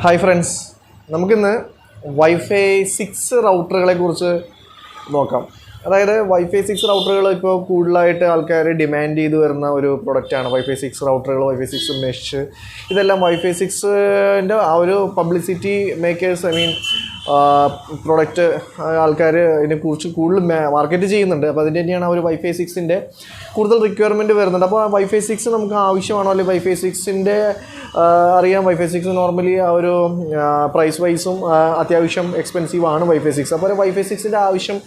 Hi friends, നമുക്കിന്ന് Wi-Fi 6 റൗട്ടറുകളെ കുറിച്ച് നോക്കാം. അതായത് Wi-Fi 6 റൗട്ടറുകൾ ഇപ്പോൾ കൂടുതലായിട്ട് ആൾക്കാർ ഡിമാൻഡ് ചെയ്തു വരുന്ന ഒരു പ്രൊഡക്റ്റാണ് Wi-Fi 6 റൗട്ടറുകൾ, Wi-Fi 6 മെഷ്. ഇതെല്ലാം Wi-Fi 6ൻ്റെ ആ ഒരു പബ്ലിസിറ്റി മേക്കേഴ്സ് പ്രൊഡക്റ്റ് ആൾക്കാർ ഇതിനെക്കുറിച്ച് കൂടുതൽ മാർക്കറ്റ് ചെയ്യുന്നുണ്ട്. അപ്പോൾ അതിൻ്റെ തന്നെയാണ് ആ ഒരു Wi-Fi 6ൻ്റെ കൂടുതൽ റിക്വയർമെൻറ്റ് വരുന്നുണ്ട്. അപ്പോൾ Wi-Fi 6 നമുക്ക് ആവശ്യമാണോ, അല്ലെങ്കിൽ Wi-Fi 6ൻ്റെ അറിയാം Wi-Fi 6 നോർമലി ആ ഒരു പ്രൈസ് വൈസും അത്യാവശ്യം എക്സ്പെൻസീവ് ആണ് Wi-Fi 6. അപ്പോൾ Wi-Fi 6ൻ്റെ ആവശ്യം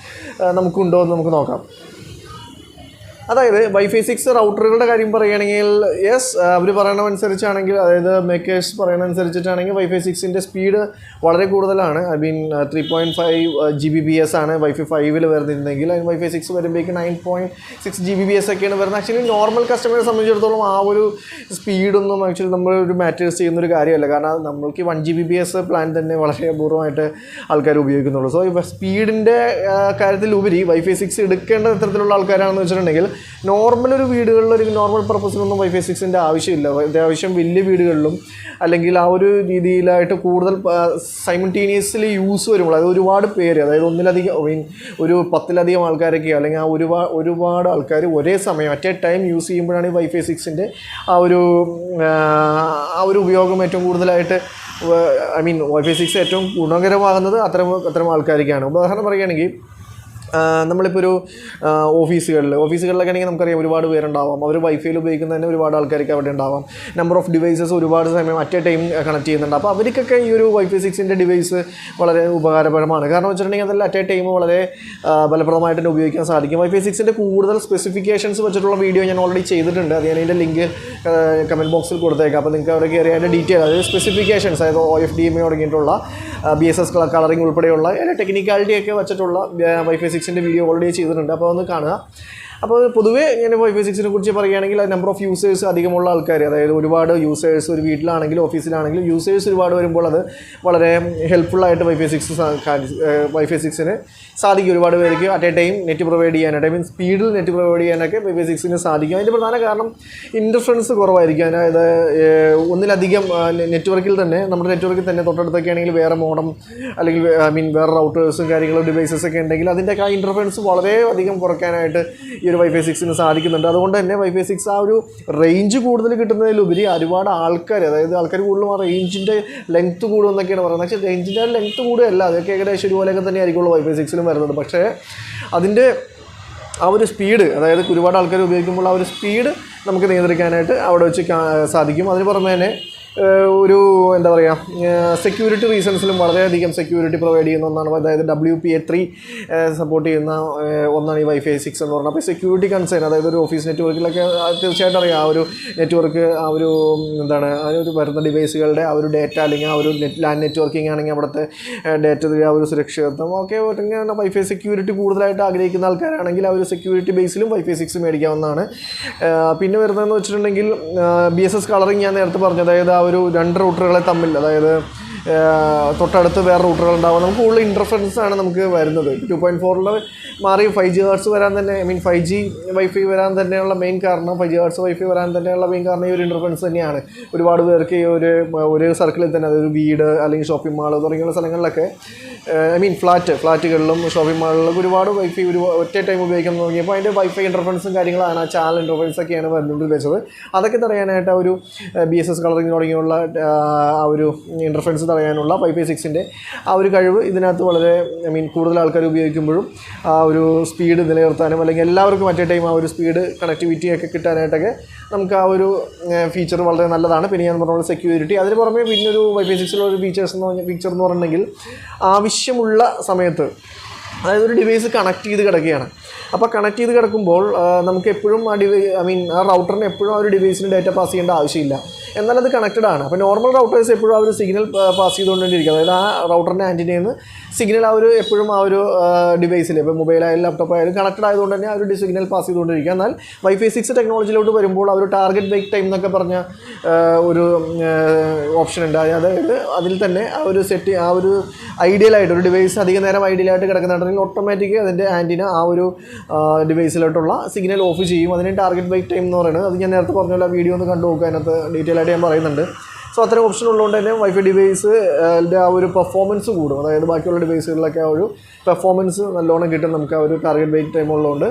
നമുക്കുണ്ടോ എന്ന് നമുക്ക് നോക്കാം. അതായത് Wi-Fi 6 റൗട്ടറുകളുടെ കാര്യം പറയുകയാണെങ്കിൽ യെസ്, അവർ പറയണമനുസരിച്ചാണെങ്കിൽ, അതായത് മേക്കേഴ്സ് പറയുന്നതനുസരിച്ചിട്ടാണെങ്കിൽ Wi-Fi 6ൻ്റെ സ്പീഡ് വളരെ കൂടുതലാണ്. 3.5 Gbps ആണ് Wi-Fi 5ൽ വരുന്നിരുന്നെങ്കിൽ, അതിന് Wi-Fi 6 വരുമ്പോഴേക്ക് 9.6 Gbps ഒക്കെയാണ് വരുന്നത്. ആക്ച്വലി നോർമൽ കസ്റ്റമറെ സംബന്ധിച്ചിടത്തോളം ആ ഒരു സ്പീഡൊന്നും ആക്ച്വലി നമ്മളൊരു മാറ്റേഴ്സ് ചെയ്യുന്നൊരു കാര്യമല്ല. കാരണം നമ്മൾക്ക് 1 Gbps പ്ലാൻ തന്നെ വളരെ അപൂർവമായിട്ട് ആൾക്കാർ ഉപയോഗിക്കുന്നുള്ളൂ. സോ സ്പീഡിൻ്റെ കാര്യത്തിലുപരി Wi-Fi 6 എടുക്കേണ്ട തരത്തിലുള്ള ആൾക്കാരാണെന്ന് വെച്ചിട്ടുണ്ടെങ്കിൽ നോർമൽ ഒരു വീടുകളിൽ ഒരു നോർമൽ പർപ്പസിനൊന്നും Wi-Fi 6ൻ്റെ ആവശ്യമില്ല. അത്യാവശ്യം വലിയ വീടുകളിലും അല്ലെങ്കിൽ ആ ഒരു രീതിയിലായിട്ട് കൂടുതൽ സൈമൾട്ടേനിയസ്ലി യൂസ് വരുമ്പോൾ, അതായത് ഒരുപാട് പേര്, അതായത് ഒന്നിലധികം ഒരു 10ലധികം ആൾക്കാരൊക്കെ, അല്ലെങ്കിൽ ആ ഒരുപാട് ആൾക്കാർ ഒരേ സമയം അറ്റ് എ ടൈം യൂസ് ചെയ്യുമ്പോഴാണ് ഈ Wi-Fi 6ൻ്റെ ആ ഒരു ഉപയോഗം ഏറ്റവും കൂടുതലായിട്ട് Wi-Fi 6 ഏറ്റവും ഗുണകരമാകുന്നത് അത്തരം ആൾക്കാർക്കാണ്. ഉദാഹരണം പറയുകയാണെങ്കിൽ നമ്മളിപ്പോൾ ഒരു ഓഫീസുകളിലൊക്കെ ആണെങ്കിൽ നമുക്കറിയാം ഒരുപാട് പേരുണ്ടാവാം. അവർ വൈഫൈയിൽ ഉപയോഗിക്കുന്ന തന്നെ ഒരുപാട് ആൾക്കാർക്ക് അവിടെ ഉണ്ടാവാം. നമ്പർ ഓഫ് ഡിവൈസസ് ഒരുപാട് സമയം അറ്റ് എ ടൈം കണക്ട് ചെയ്യുന്നുണ്ട്. അപ്പോൾ അവർക്കൊക്കെ ഈ ഒരു Wi-Fi 6ൻ്റെ ഡിവൈസ് വളരെ ഉപകാരപരമാണ്. കാരണം വെച്ചിട്ടുണ്ടെങ്കിൽ അതെല്ലാം അറ്റ് എ ടൈം വളരെ ഫലപ്രദമായിട്ട് തന്നെ ഉപയോഗിക്കാൻ സാധിക്കും. Wi-Fi 6ൻ്റെ കൂടുതൽ സ്പെസിഫിക്കേഷൻസ് വെച്ചിട്ടുള്ള വീഡിയോ ഞാൻ ഓൾറെഡി ചെയ്തിട്ടുണ്ട്. അത് ഞാൻ അതിൻ്റെ ലിങ്ക് കമൻറ്റ് ബോക്സിൽ കൊടുത്തേക്കാം. അപ്പോൾ നിങ്ങൾക്ക് അവിടെ കയറി അതിൻ്റെ ഡീറ്റെയിൽ, അതായത് സ്പെസിഫിക്കേഷൻസ്, അതായത് OFDMA തുടങ്ങിയിട്ടുള്ള BSS കളറിംഗ് ഉൾപ്പെടെയുള്ള ടെക്നിക്കാലിറ്റി ഒക്കെ വെച്ചിട്ടുള്ള Wi-Fi 6ൻ്റെ വീഡിയോ ഓൾറെഡി ചെയ്തിട്ടുണ്ട്. അപ്പോൾ ഒന്ന് കാണുക. അപ്പോൾ പൊതുവേ ഇങ്ങനെ Wi-Fi 6നെ കുറിച്ച് പറയുകയാണെങ്കിൽ നമ്പർ ഓഫ് യൂസേഴ്സ് അധികമുള്ള ആൾക്കാർ, അതായത് ഒരുപാട് യൂസേഴ്സ് ഒരു വീട്ടിലാണെങ്കിലും ഓഫീസിലാണെങ്കിലും യൂസേഴ്സ് ഒരുപാട് വരുമ്പോൾ അത് വളരെ ഹെൽപ്ഫുള്ളായിട്ട് Wi-Fi 6ന് സാധിക്കും. ഒരുപാട് പേർക്ക് at A time net provide ചെയ്യാനായിട്ട്, സ്പീഡിൽ നെറ്റ് പ്രൊവൈഡ് ചെയ്യാനൊക്കെ Wi-Fi 6ന് സാധിക്കും. അതിൻ്റെ പ്രധാന കാരണം ഇൻ്റർഫറൻസ് കുറവായിരിക്കും. അതായത് ഒന്നിലധികം നെറ്റ്വർക്കിൽ തന്നെ, നമ്മുടെ നെറ്റ്വർക്കിൽ തന്നെ തൊട്ടടുത്തൊക്കെ ആണെങ്കിൽ വേറെ മോഡം അല്ലെങ്കിൽ വേറെ റൗട്ടേഴ്സും കാര്യങ്ങളും ഡിവൈസസൊക്കെ ഉണ്ടെങ്കിൽ അതിൻ്റെയൊക്കെ ആ ഇൻ്റർഫറൻസ് വളരെ അധികം കുറയ്ക്കാനായിട്ട് ഈ ഒരു Wi-Fi 6ന് സാധിക്കുന്നുണ്ട്. അതുകൊണ്ട് തന്നെ Wi-Fi 6 ആ ഒരു റേഞ്ച് കൂടുതൽ കിട്ടുന്നതിലുപരി ഒരുപാട് ആൾക്കാർ, അതായത് ആൾക്കാർ കൂടുതലും ആ റേഞ്ചിൻ്റെ ലെങ്ത്ത് കൂടുമെന്നൊക്കെയാണ് പറയുന്നത്. പക്ഷേ റേഞ്ചിൻ്റെ ലെങ്ത്ത് കൂടുകയല്ല, അതൊക്കെ ഏകദേശം ഒരുപോലെയൊക്കെ തന്നെ ആയിരിക്കുള്ളൂ Wi-Fi 6ലും വരുന്നത്. പക്ഷേ അതിൻ്റെ ആ ഒരു സ്പീഡ്, അതായത് ഒരുപാട് ആൾക്കാർ ഉപയോഗിക്കുമ്പോൾ ആ ഒരു സ്പീഡ് നമുക്ക് നിയന്ത്രിക്കാനായിട്ട് അവിടെ വെച്ച് സാധിക്കും. അതിന് പുറമെ തന്നെ ഒരു എന്താ പറയുക, സെക്യൂരിറ്റി റീസൺസിലും വളരെയധികം സെക്യൂരിറ്റി പ്രൊവൈഡ് ചെയ്യുന്ന ഒന്നാണ്. അതായത് WPA3 സപ്പോർട്ട് ചെയ്യുന്ന ഒന്നാണ് ഈ Wi-Fi 6 എന്ന് പറഞ്ഞാൽ. അപ്പോൾ സെക്യൂരിറ്റി കൺസേൺ, അതായത് ഒരു ഓഫീസ് നെറ്റ്വർക്കിലൊക്കെ തീർച്ചയായിട്ടും അറിയാം ആ ഒരു നെറ്റ്വർക്ക്, ആ ഒരു അതിനൊരു വരുന്ന ഡിവൈസുകളുടെ ആ ഒരു ഡേറ്റ, അല്ലെങ്കിൽ ആ ഒരു ലാൻഡ് നെറ്റ്വർക്കിംഗ് ആണെങ്കിൽ അവിടുത്തെ ഡേറ്റയുടെ ആ ഒരു സുരക്ഷിതത്വം ഒക്കെ ഒറ്റങ്ങനെയാണ്. Wi-Fi സെക്യൂരിറ്റി കൂടുതലായിട്ട് ആഗ്രഹിക്കുന്ന ആൾക്കാരാണെങ്കിൽ ആ ഒരു സെക്യൂരിറ്റി ബേസിലും Wi-Fi 6 മേടിക്കാവുന്നതാണ്. പിന്നെ വരുന്നതെന്ന് വെച്ചിട്ടുണ്ടെങ്കിൽ BSS കളറിങ് ഞാൻ നേരത്തെ പറഞ്ഞു. അതായത് ആ ഒരു രണ്ട് റൂട്ടറുകളെ തമ്മിൽ, അതായത് തൊട്ടടുത്ത് വേറെ റൂട്ടറുകൾ ഉണ്ടാകും. നമുക്ക് കൂടുതൽ ഇൻ്റർഫറൻസാണ് നമുക്ക് വരുന്നത്. 2.4 മാറി 5 GHz വരാൻ തന്നെ, 5G Wi-Fi വരാൻ തന്നെയുള്ള മെയിൻ കാരണം, 5 GHz Wi-Fi വരാൻ തന്നെയുള്ള മെയിൻ കാരണം ഈ ഒരു ഇൻ്റർഫറൻസ് തന്നെയാണ്. ഒരുപാട് പേർക്ക് ഈ ഒരു സർക്കിളിൽ തന്നെ, അതായത് വീട് അല്ലെങ്കിൽ ഷോപ്പിംഗ് മാൾ തുടങ്ങിയുള്ള സ്ഥലങ്ങളിലൊക്കെ ഫ്ലാറ്റുകളിലും ഷോപ്പിംഗ് മാളുകളിലും ഒരുപാട് Wi-Fi ഒറ്റ ടൈം ഉപയോഗിക്കാൻ തുടങ്ങിയപ്പോൾ അതിൻ്റെ Wi-Fi ഇൻ്റർഫറൻസും കാര്യങ്ങളാണ്, ആ ചാനൽ ഇൻ്റർഫറൻസൊക്കെയാണ് വരുന്നത് വെച്ചത്. അതൊക്കെ തടയാനായിട്ട് ആ ഒരു BSS കളറിങ് തുടങ്ങിയുള്ള ആ ഒരു ഇൻ്റർഫറൻസ് തടയാനുള്ള Wi-Fi 6ൻ്റെ ആ ഒരു കഴിവ് ഇതിനകത്ത് വളരെ കൂടുതൽ ആൾക്കാർ ഉപയോഗിക്കുമ്പോഴും ആ ഒരു സ്പീഡ് നിലനിർത്താനും, അല്ലെങ്കിൽ എല്ലാവർക്കും അറ്റ് എ ടൈം ആ ഒരു സ്പീഡ് കണക്ടിവിറ്റിയൊക്കെ കിട്ടാനായിട്ടൊക്കെ നമുക്ക് ആ ഒരു ഫീച്ചർ വളരെ നല്ലതാണ്. പിന്നെ ഞാൻ പറഞ്ഞ സെക്യൂരിറ്റി, അതിന് പുറമെ പിന്നെ ഒരു Wi-Fi 6ലുള്ള ഒരു ഫീച്ചർ എന്ന് പറഞ്ഞിട്ടുണ്ടെങ്കിൽ ആവശ്യമുള്ള സമയത്ത്, അതായത് ഒരു ഡിവൈസ് കണക്ട് ചെയ്ത് കിടക്കുകയാണ്. അപ്പോൾ കണക്ട് ചെയ്ത് കിടക്കുമ്പോൾ നമുക്ക് എപ്പോഴും ആ റൗട്ടറിന് എപ്പോഴും ആ ഒരു ഡിവൈസിന് ഡാറ്റ പാസ് ചെയ്യേണ്ട ആവശ്യമില്ല. എന്നാൽ അത് കണക്റ്റഡ് ആണ്. അപ്പോൾ നോർമൽ റൗട്ടേഴ്സ് എപ്പോഴും ആ ഒരു സിഗ്നൽ പാസ് ചെയ്തുകൊണ്ടിരിക്കും. അതായത് ആ റൗട്ടറിൻ്റെ ആൻറ്റിനയിൽ നിന്ന് സിഗ്നൽ ആ ഒരു എപ്പോഴും ആ ഒരു ഡിവൈസിൽ, ഇപ്പോൾ മൊബൈലായാലും ലാപ്ടോപ്പ് ആയാലും കണക്റ്റഡ് ആയതുകൊണ്ട് തന്നെ ആ ഒരു സിഗ്നൽ പാസ് ചെയ്തുകൊണ്ടിരിക്കുക. എന്നാൽ Wi-Fi 6 ടെക്നോളജിയിലോട്ട് വരുമ്പോൾ ആ ഒരു ടാർഗറ്റ് ബ്രേക്ക് ടൈം എന്നൊക്കെ പറഞ്ഞ ഒരു ഓപ്ഷൻ ഉണ്ട്. അതായത് അതിൽ തന്നെ ആ ഒരു ആ ഒരു ഐഡിയലായിട്ട് ഒരു ഡിവൈസ് അധികം നേരം ഐഡിയലായിട്ട് കിടക്കുന്നുണ്ടെങ്കിൽ ഓട്ടോമാറ്റിക് അതിൻ്റെ ആൻറ്റിന ആ ഒരു ഡിവൈസിലോട്ടുള്ള സിഗ്നൽ ഓഫ് ചെയ്യും. അതിന് ടാർഗറ്റ് ബ്രേക്ക് ടൈം എന്ന് പറയുന്നത്, അത് ഞാൻ നേരത്തെ പറഞ്ഞ പോലെ വീഡിയോ ഒന്ന് കണ്ടു നോക്കുക, അതിനകത്ത് ഡീറ്റെയിൽ ആയിട്ട് ഞാൻ പറയുന്നുണ്ട്. സോ അത്തരം ഓപ്ഷൻ ഉള്ളതുകൊണ്ട് തന്നെ വൈഫൈ ഡിവൈസ് ആ ഒരു പെർഫോമൻസ് കൂടും. അതായത് ബാക്കിയുള്ള ഡിവൈസുകളിലൊക്കെ ആ ഒരു പെർഫോമൻസ് നല്ലോണം കിട്ടും നമുക്ക് ആ ഒരു ടാർഗറ്റ് വെയിറ്റ് ടൈം ഉള്ളതുകൊണ്ട്.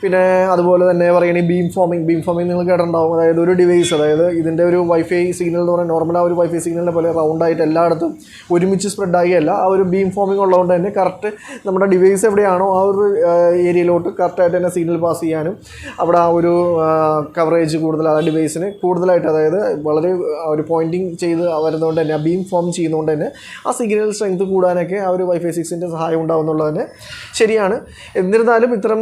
പിന്നെ അതുപോലെ തന്നെ പറയുകയാണെങ്കിൽ ബീം ഫോമിംഗ് നിങ്ങൾ കേട്ടിട്ടുണ്ടാവും. അതായത് ഒരു ഡിവൈസ്, അതായത് ഇതിൻ്റെ ഒരു വൈഫൈ സിഗ്നൽ എന്ന് പറയുന്നത് നോർമൽ ആ ഒരു വൈഫൈ സിഗ്നലിനെ പോലെ റൗണ്ടായിട്ട് എല്ലായിടത്തും ഒരുമിച്ച് സ്പ്രെഡ് ആകുകയല്ല. ആ ഒരു ബീം ഫോമിംഗ് ഉള്ളതുകൊണ്ട് തന്നെ കറക്റ്റ് നമ്മുടെ ഡിവൈസ് എവിടെയാണോ ആ ഒരു ഏരിയയിലോട്ട് കറക്റ്റായിട്ട് തന്നെ സിഗ്നൽ പാസ് ചെയ്യാനും അവിടെ ആ ഒരു കവറേജ് കൂടുതൽ ആ ഡിവൈസിന് കൂടുതലായിട്ട്, അതായത് വളരെ ഒരു പോയിൻറ്റിങ് ചെയ്ത് വരുന്നതുകൊണ്ട് തന്നെ ആ ബീം ഫോം ചെയ്യുന്നതുകൊണ്ട് തന്നെ ആ സിഗ്നൽ സ്ട്രെങ്ത് കൂടാനൊക്കെ ആ ഒരു വൈഫൈ 6ൻ്റെ സഹായം ഉണ്ടാകുന്നുള്ളത് തന്നെ ശരിയാണ്. എന്നിരുന്നാലും ഇത്തരം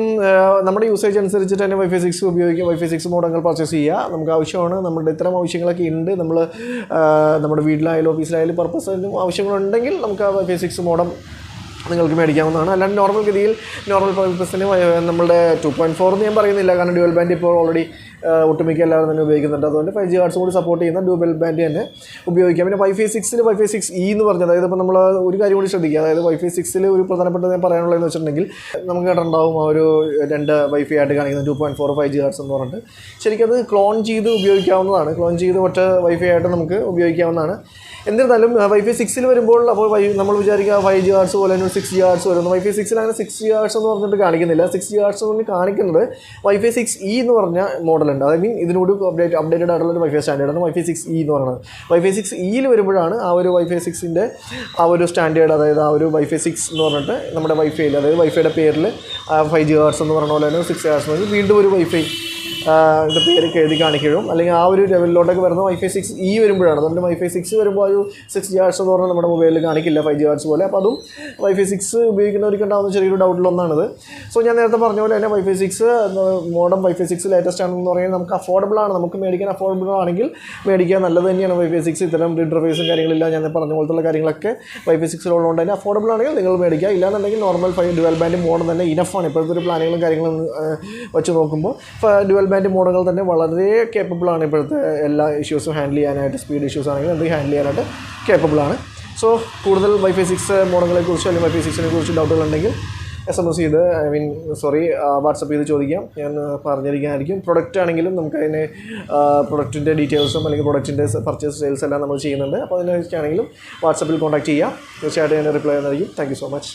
നമ്മുടെ യൂസേജ് അനുസരിച്ചിട്ട് തന്നെ വൈഫൈ 6 ഉപയോഗിക്കുക, വൈഫൈ 6 മോഡങ്ങൾ പർച്ചേസ് ചെയ്യുക. നമുക്ക് ആവശ്യമാണ്, നമ്മുടെ ഇത്തരം ആവശ്യങ്ങളൊക്കെ ഉണ്ട്. നമ്മൾ നമ്മുടെ വീട്ടിലായാലും ഓഫീസിലായാലും പർപ്പസിനും ആവശ്യങ്ങളുണ്ടെങ്കിൽ നമുക്ക് ആ വൈഫൈ 6 മോഡം നിങ്ങൾക്ക് മേടിക്കാവുന്നതാണ്. അല്ലാണ്ട് നോർമൽ ഗതിയിൽ നോർമൽ പർപ്പസിന് നമ്മളുടെ 2.4 എന്ന് ഞാൻ പറയുന്നില്ല, കാരണം ഡ്യുവൽ ബാൻഡ് ഇപ്പോൾ ഓൾറെഡി ഒട്ടുമിക്ക എല്ലാവരും തന്നെ ഉപയോഗിക്കുന്നുണ്ട്. അതുകൊണ്ട് 5G ഹെർട്സ് കൂടി സപ്പോർട്ട് ചെയ്യുന്ന ഡ്യുവൽ ബാൻഡ് തന്നെ ഉപയോഗിക്കാം. പിന്നെ വൈഫൈ 6 വൈഫൈ 6E എന്ന് പറഞ്ഞത്, അതായത് ഇപ്പോൾ നമ്മൾ ഒരു കാര്യം കൂടി ശ്രദ്ധിക്കുക. അതായത് വൈഫൈ 6 ഒരു പ്രധാനപ്പെട്ട ഞാൻ പറയാനുള്ളതെന്ന് വെച്ചിട്ടുണ്ടെങ്കിൽ, നമുക്ക് കേട്ടിട്ടുണ്ടാവും ആ ഒരു 2 വൈഫൈ ആയിട്ട് കാണിക്കുന്നത് 2.4 5G ഹെർട്സ് എന്ന് പറഞ്ഞിട്ട്. ശരിക്കും അത് ക്ലോൺ ചെയ്ത് ഉപയോഗിക്കാവുന്നതാണ്. ക്ലോൺ ചെയ്ത് ഒറ്റ വൈഫൈ ആയിട്ട് നമുക്ക് ഉപയോഗിക്കാവുന്നതാണ്. എന്നിരുന്നാലും വൈഫൈ 6 വരുമ്പോൾ അപ്പോൾ നമ്മൾ വിചാരിക്കുക 5G ഹെർട്സ് പോലെ തന്നെ 6G ഹെർട്സ് വരുന്നു. വൈഫൈ 6 അങ്ങനെ 6G ഹെർട്സ് എന്ന് പറഞ്ഞിട്ട് കാണിക്കുന്നില്ല. 6G ഹെർട്സ് കൊണ്ട് കാണിക്കുന്നത് വൈഫൈ 6E എന്ന് പറഞ്ഞ മോഡലുണ്ട്. ഐ മീൻ ഇതിനോട് അപ്ഡേറ്റഡ് ആയിട്ടുള്ള ഒരു വൈഫൈ സ്റ്റാൻഡേർഡാണ് വൈഫൈ 6E എന്ന് പറയുന്നത്. വൈഫൈ 6E വരുമ്പോഴാണ് ആ ഒരു വൈഫൈ 6ൻ്റെ ആ ഒരു സ്റ്റാൻഡേർഡ്, അതായത് ആ ഒരു വൈഫൈ 6 എന്ന് പറഞ്ഞിട്ട് നമ്മുടെ വൈഫൈയിൽ, അതായത് വൈഫൈയുടെ പേരിൽ 5G ഹെർട്സ് എന്ന് പറഞ്ഞ പോലെ തന്നെ 6 ഹെർട്സ് എന്ന് പറഞ്ഞാൽ വീണ്ടും ഒരു വൈഫൈ ഇത് പേര് എഴുതി കാണിക്കുകയും അല്ലെങ്കിൽ ആ ഒരു ലെവലിലോട്ടൊക്കെ വരുന്ന വൈഫൈ 6E വരുമ്പോഴാണ്. അതുകൊണ്ട് വൈഫൈ 6 വരുമ്പോൾ ഒരു 6G ഹെർട്സ് എന്ന് പറഞ്ഞാൽ നമ്മുടെ മൊബൈലിൽ കാണിക്കില്ല 5G ഹെർട്സ് പോലെ. അപ്പോൾ അതും വൈഫൈ 6 ഉപയോഗിക്കുന്നവർക്ക് ഉണ്ടാകുന്ന ചെറിയൊരു ഡൗട്ടിലൊന്നാണിത്. സോ ഞാൻ നേരത്തെ പറഞ്ഞ പോലെ തന്നെ വൈഫൈ 6 മോഡം വൈഫൈ 6 ലേറ്റസ്റ്റ് ആണെന്ന് പറയുന്നത് നമുക്ക് അഫോർഡബിൾ ആണ്. നമുക്ക് മേടിക്കാൻ അഫോർഡബിൾ ആണെങ്കിൽ മേടിക്കാൻ നല്ലത് തന്നെയാണ് വൈഫൈ 6. ഇത്തരം ഇൻ്റർഫേസും കാര്യങ്ങളില്ല, ഞാൻ പറഞ്ഞ പോലത്തുള്ള കാര്യങ്ങളൊക്കെ വൈഫൈ 6 ഉള്ളതുകൊണ്ട് തന്നെ അഫോർഡബിൾ ആണെങ്കിൽ നിങ്ങൾ മേടിക്കുക. ഇല്ലാന്നുണ്ടെങ്കിൽ നോർമൽ ഡ്യുവൽ ബാൻഡ് മോഡം തന്നെ ഇനഫാണ്. ഇപ്പോഴത്തെ ഒരു പ്ലാനുകളും കാര്യങ്ങളും വെച്ച് നോക്കുമ്പോൾ ഡ്യുവൽ ബാൻഡ് മോഡുകൾ തന്നെ വളരെ കേപ്പബിളാണ്. ഇപ്പോഴത്തെ എല്ലാ ഇഷ്യൂസും ഹാൻഡിൽ ചെയ്യാനായിട്ട്, സ്പീഡ് ഇഷ്യൂസ് ആണെങ്കിൽ എന്ത് ഹാൻഡിൽ ചെയ്യാനായിട്ട് കേപ്പബിളാണ്. സോ കൂടുതൽ വൈഫൈ 6 മോഡലുകളെക്കുറിച്ച് അല്ലെങ്കിൽ വൈഫൈ 6നെ കുറിച്ച് ഡൗട്ടുകളുണ്ടെങ്കിൽ SMS ചെയ്ത് വാട്സപ്പ് ചെയ്ത് ചോദിക്കാം, ഞാൻ പറഞ്ഞിരിക്കാനായിരിക്കും. പ്രൊഡക്റ്റ് ആണെങ്കിലും നമുക്കതിന് പ്രൊഡക്റ്റിൻ്റെ ഡീറ്റെയിൽസും അല്ലെങ്കിൽ പ്രൊഡക്റ്റിൻ്റെ പർച്ചേസ് സെയിൽസ് എല്ലാം നമ്മൾ ചെയ്യുന്നുണ്ട്. അപ്പോൾ അതിനൊക്കെയാണെങ്കിലും വാട്സപ്പിൽ കോൺടാക്ട് ചെയ്യാം. തീർച്ചയായിട്ടും ഞാൻ റിപ്ലൈ ചെയ്യുന്നതായിരിക്കും. Thank you so much.